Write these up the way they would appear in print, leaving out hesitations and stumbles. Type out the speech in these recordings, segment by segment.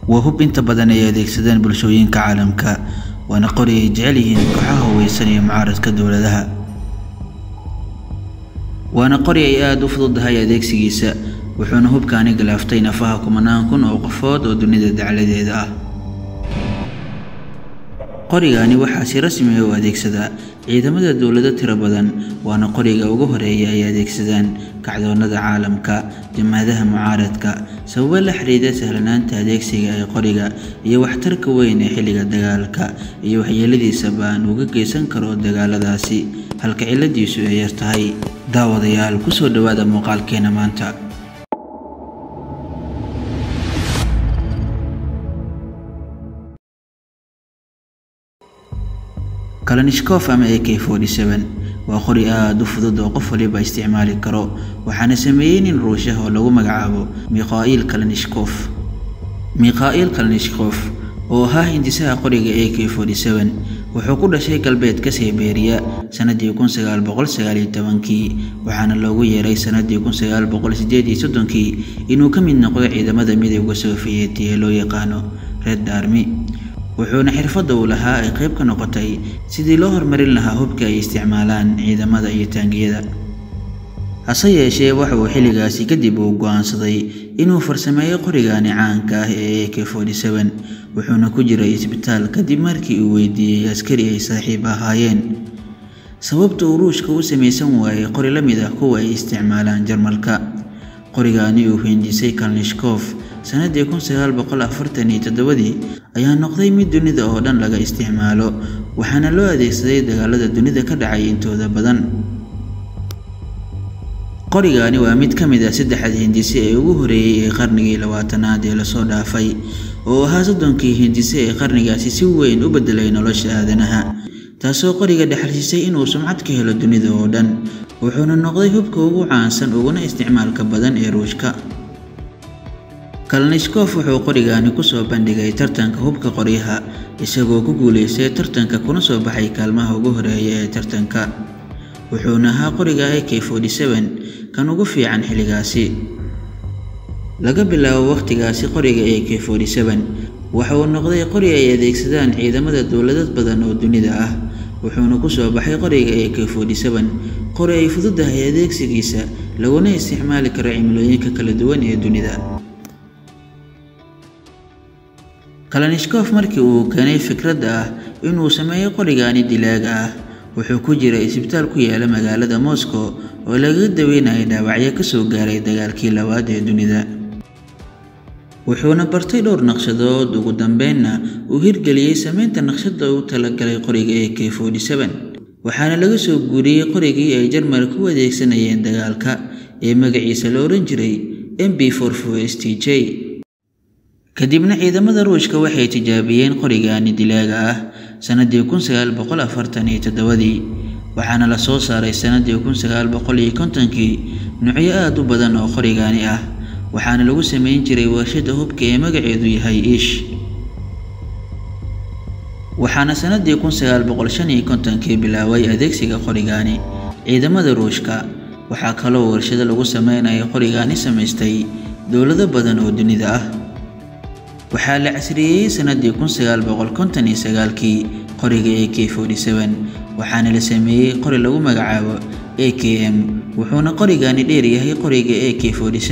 وهب inta badan ay adeegsadaan bulshooyinka caalamka waana qori ay jecel yihiin kooxaha haweysan ee mucaaradka dowladaha waana qori ay aad u fududahay adeegsigiisa wuxuuna hubkaani galaaftay nafaha kumanaan kun oo qofood oo dunida dacaladeeda ah qorigaani waxaa si rasmi ah u adeegsada ciidamada dawladda tiro badan waana qoriga ugu horeeya ay adeegsadaan kacdoonada caalamka jamaadaha mucaaradka sabab la xiriirida sahlanaanta adeegsiga ee qoriga iyo waxtarka weyn ee xilliga dagaalka iyo waxyeeladiisa baan uga geysan karo dagaaladaasi halka ciladiisu ay yartahay daawadayaal ku soo dhawaada muuqaalkeena maanta Kalashnikov ama AK-47 waa qori aad u fudud oo qof waliba isticmaali karo waxaana sameeyay nin Ruush ah oo lagu magacaabo Mikhail Kalashnikov oo ahaa hindisaha qoriga AK-47 wuxuu ku dhashay galbeedka Siberia sanadii 1919 waxaana loogu yeeray sanadii 1938 inuu ka mid noqdo ciidamada midowga Soviet ee loo yaqaano Red Army wuxuuna xirfad u lahaa ay qayb ka noqotay sidii loo hormarin lahaa hubka ay isticmaalaan ciidamada iyo taangiyada hase yeeshee waxa uu xilligaasi kadib uu go'aansaday inuu farsameeyo qorigaani caanka ah ee AK-47 wuxuuna ku jiray isbitaal kadib markii uu weydiiyay askari ay saaxiib ahaayeen sababta uu Ruushka u sameeysan waayay qori la mid ah kuwa ay isticmaalaan Jarmalka qorigaani uu hindisay Kalashnikov sanadii 1947 ayaa noqday mid dunida oo dhan laga isticmaalo waxaana loo adeegsaday dagaalada dunida ka dhacay intooda badan qorigaani waa mid kamid ah saddexda hindise ee ugu horeeyay ee qarnigii 20aad ee la soo dhaafay oo ahaa soddonkii hindise ee qarnigaasi si weyn u bedelay nolosha aadanaha taasoo qoriga dhaxalsiisay inuu sumcad ka helo dunida oo dhan wuxuuna noqday hubka ugu caansan uguna isticmaalka badan ee Ruushka Kalashnikov wuxuu qorigaani ku soo bandhigay tartanka hubka qoryaha isagoo ku guuleystay tartanka kuna soo baxay kaalmaha ugu horeeya ee tartanka wuxuuna ahaa qoriga AK-47 kan ugu fiican xilligaasi laga bilaabo waqtigaasi qoriga AK-47 waxa uu noqday qori ay adeegsadaan ciidamada dawladad badan oo dunida ah wuxuuna ku soo baxay qoriga AK-47 qori ay fududahay adeegsigiisa laguna isticmaali karo cimilooyinka kala duwan ee dunida Kalashnikov markii uu keenay fikradda ah inuu sameeyo qorigaani dilaaga ah wuxuu ku jiray isbitaal ku yaala magaalada Moscow oo laga daweynayay dhaawacyo ka soo gaaray dagaalkii labaad ee dunida wuxuuna bartay dhowr naqshadood ugu dambeynna uu hirgeliyay sameynta naqshadda uu talagalay qoriga AK-47 waxaana laga soo guuriyay qorigii ay Jarmalku u adeegsanayeen dagaalka ee magaciisa la oran jiray MB44STJ kadibna ciidamada Ruushka waxay tijaabiyeen qorigaani dilaaga ah sanadii 1947 waxaana la soo saaray sanadii 1950 nuucyo aad u badan oo qorigaani ah waxaana lagu sameyn jiray warshada hubka ee magaceedu yahay Ish waxaana sanadii 1955 bilaaway adeegsiga qorigaani ciidamada Ruushka waxa kale oo warshada lagu sameeyay qorigaani sameystay dawlado badan oo dunida ah waxaa la casriyay sanadii 1959 qoriga AK-47 waxaana la sameeyay qori lagu magacaabo AKM wuxuuna qorigaani dheer yahay qoriga AK-47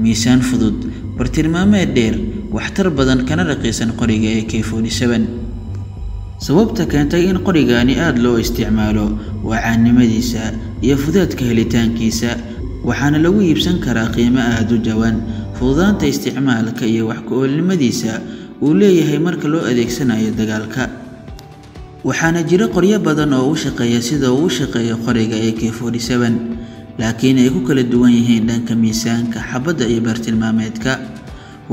miisaan fudud bartilmaameed dheer waxtar badan kana raqiisan qoriga AK-47 sababta keentay in qorigaani aad loo isticmaalo waa caanimadiisa iyo fudaadka helitaankiisa waxaana lagu iibsan karaa qiimo aad u jaban fududaanta isticmaalka iyo wax ku oolnimadiisa uu leeyahay marka loo adeegsanayo dagaalka waxaana jira qoryo badan oo u shaqeeya sida uu shaqeeyo qoriga AK-47 laakiin ay ku kala duwan yihiin dhanka miisaanka xabadda iyo bartilmaameedka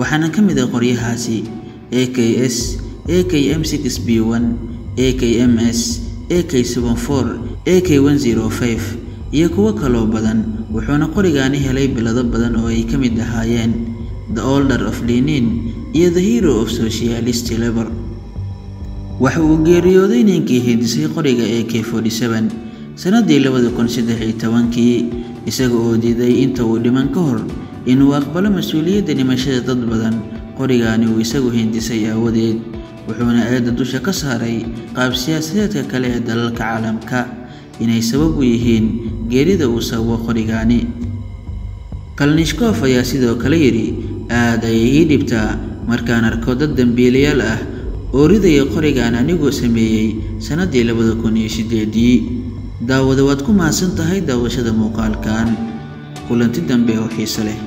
waxaana ka mid ah qoryahaasi AKS AKM6B1 AKMS AK-74 AK-105 iyo kuwa kale badan wuxuuna qorigaani helay bilado badan oo ay ka mid ahaayeen The Order of Lenin iyo The Hero of Socialist Labor waxa uu geeriyooday ninkii hindisay qoriga AK-47 sanadii 2013 isaga oo diiday inta uu dhiman ka hor inuu aqbalo mas'uuliyadda dhimashada dad badan qorigaani uu isagu hindisay aawadeed, wuxuuna eedda dusha ka saaray qaab siyaasadeedka kale ee dalalka caalamka inay sabab u yihiin geerida uu sababo qorigaani. Kalashnikov ayaa sidoo kale yidhi, aad ayay ii dhibtaa markaan arko dad dambiilayaal ah oo ridaya qorigaan anigoo sameeyey sanadii 2008. daawada waad ku mahadsan tahay daawashada muuqaalkan. kulanti dambe oo xiiso leh.